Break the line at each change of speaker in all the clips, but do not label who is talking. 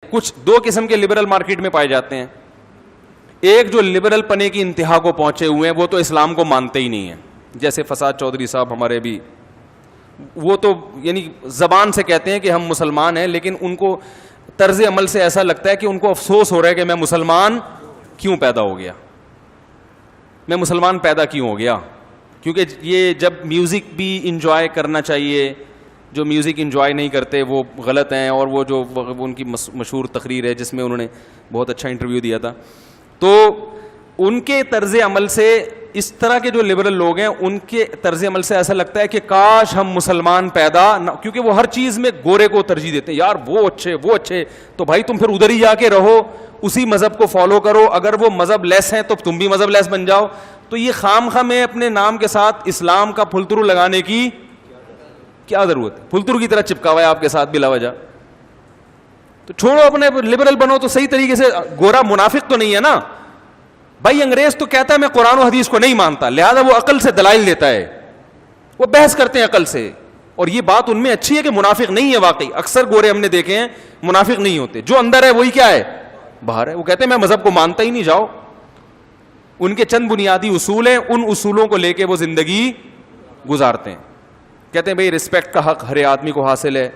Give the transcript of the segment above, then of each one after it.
کچھ دو قسم کے لبرل مارکیٹ میں پائے جاتے ہیں. ایک جو لبرل پنے کی انتہا کو پہنچے ہوئے ہیں وہ تو اسلام کو مانتے ہی نہیں ہیں, جیسے فساد چودھری صاحب ہمارے بھی, وہ تو یعنی زبان سے کہتے ہیں کہ ہم مسلمان ہیں, لیکن ان کو طرز عمل سے ایسا لگتا ہے کہ ان کو افسوس ہو رہا ہے کہ میں مسلمان کیوں پیدا ہو گیا, میں مسلمان پیدا کیوں ہو گیا. کیونکہ یہ جب میوزک بھی انجوائے کرنا چاہیے, جو میوزک انجوائے نہیں کرتے وہ غلط ہیں. اور وہ جو ان کی مشہور تقریر ہے جس میں انہوں نے بہت اچھا انٹرویو دیا تھا, تو ان کے طرز عمل سے اس طرح کے جو لبرل لوگ ہیں ان کے طرز عمل سے ایسا لگتا ہے کہ کاش ہم مسلمان پیدا نہ, کیونکہ وہ ہر چیز میں گورے کو ترجیح دیتے ہیں. یار وہ اچھے, تو بھائی تم پھر ادھر ہی جا کے رہو, اسی مذہب کو فالو کرو. اگر وہ مذہب لیس ہیں تو تم بھی مذہب لیس بن جاؤ. تو یہ خام میں اپنے نام کے ساتھ اسلام کا پھلترو لگانے کی کیا ضرورت ہے؟ پھلترو کی طرح چپکا ہوا ہے آپ کے ساتھ بلا وجہ. تو چھوڑو, اپنے لبرل بنو تو صحیح طریقے سے. گورا منافق تو نہیں ہے نا بھائی. انگریز تو کہتا ہے میں قرآن و حدیث کو نہیں مانتا, لہذا وہ عقل سے دلائل دیتا ہے, وہ بحث کرتے ہیں عقل سے. اور یہ بات ان میں اچھی ہے کہ منافق نہیں ہے واقعی. اکثر گورے ہم نے دیکھے ہیں منافق نہیں ہوتے, جو اندر ہے وہی کیا ہے, باہر ہے. وہ کہتے ہیں میں مذہب کو مانتا ہی نہیں. جاؤ, ان کے چند بنیادی اصول ہیں, ان اصولوں کو لے کے وہ زندگی گزارتے ہیں. کہتے ہیں بھئی رسپیکٹ کا حق ہر آدمی کو حاصل ہے,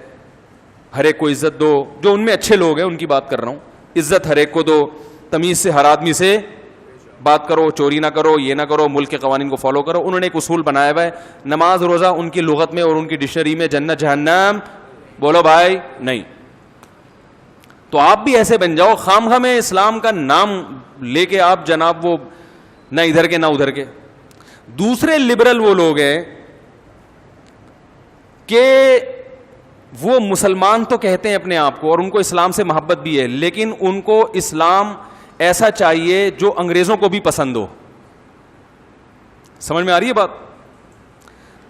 ہر ایک کو عزت دو. جو ان میں اچھے لوگ ہیں ان کی بات کر رہا ہوں. عزت ہر ایک کو دو, تمیز سے ہر آدمی سے بات کرو, چوری نہ کرو, یہ نہ کرو, ملک کے قوانین کو فالو کرو. انہوں نے ایک اصول بنایا ہوا ہے, نماز روزہ ان کی لغت میں اور ان کی ڈکشنری میں جنت جہنم بولو بھائی نہیں. تو آپ بھی ایسے بن جاؤ, خام میں اسلام کا نام لے کے آپ جناب وہ نہ ادھر کے نہ ادھر کے. دوسرے لبرل وہ لوگ ہیں کہ وہ مسلمان تو کہتے ہیں اپنے آپ کو اور ان کو اسلام سے محبت بھی ہے, لیکن ان کو اسلام ایسا چاہیے جو انگریزوں کو بھی پسند ہو. سمجھ میں آ رہی ہے بات؟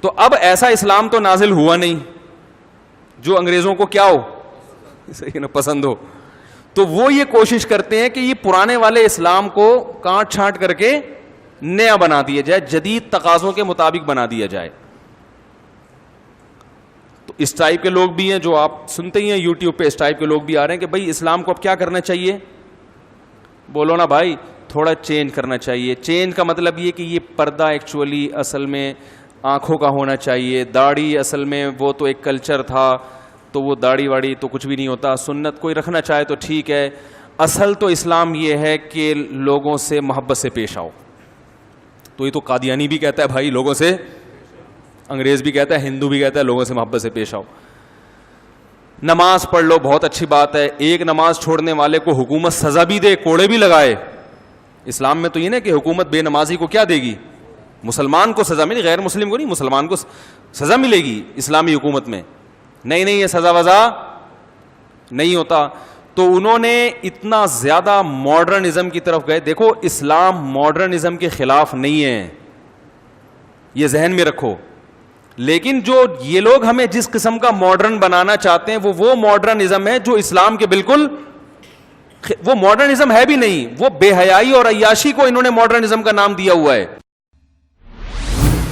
تو اب ایسا اسلام تو نازل ہوا نہیں جو انگریزوں کو کیا ہو, پسند ہو. تو وہ یہ کوشش کرتے ہیں کہ یہ پرانے والے اسلام کو کاٹ چھانٹ کر کے نیا بنا دیا جائے, جدید تقاضوں کے مطابق بنا دیا جائے. تو اس ٹائپ کے لوگ بھی ہیں جو آپ سنتے ہی ہیں یوٹیوب پہ, اس ٹائپ کے لوگ بھی آ رہے ہیں کہ بھائی اسلام کو اب کیا کرنا چاہیے. بولو نا بھائی, تھوڑا چینج کرنا چاہیے. چینج کا مطلب یہ کہ یہ پردہ ایکچولی اصل میں آنکھوں کا ہونا چاہیے. داڑھی اصل میں وہ تو ایک کلچر تھا, تو وہ داڑھی واڑی تو کچھ بھی نہیں ہوتا. سنت کوئی رکھنا چاہے تو ٹھیک ہے. اصل تو اسلام یہ ہے کہ لوگوں سے محبت سے پیش آؤ. تو یہ تو قادیانی بھی کہتا ہے بھائی لوگوں سے, انگریز بھی کہتا ہے, ہندو بھی کہتا ہے لوگوں سے محبت سے پیش آؤ. نماز پڑھ لو, بہت اچھی بات ہے. ایک نماز چھوڑنے والے کو حکومت سزا بھی دے, کوڑے بھی لگائے. اسلام میں تو یہ نہیں کہ حکومت بے نمازی کو کیا دے گی, مسلمان کو سزا ملے, غیر مسلم کو نہیں, مسلمان کو سزا ملے گی اسلامی حکومت میں. نہیں, یہ سزا وزا نہیں ہوتا. تو انہوں نے اتنا زیادہ ماڈرنزم کی طرف گئے. دیکھو اسلام ماڈرنزم کے خلاف نہیں ہے, یہ ذہن میں رکھو. لیکن جو یہ لوگ ہمیں جس قسم کا ماڈرن بنانا چاہتے ہیں وہ ماڈرنزم ہے جو اسلام کے بالکل, وہ ماڈرنزم ہے بھی نہیں, وہ بے حیائی اور عیاشی کو انہوں نے ماڈرنزم کا نام دیا ہوا ہے.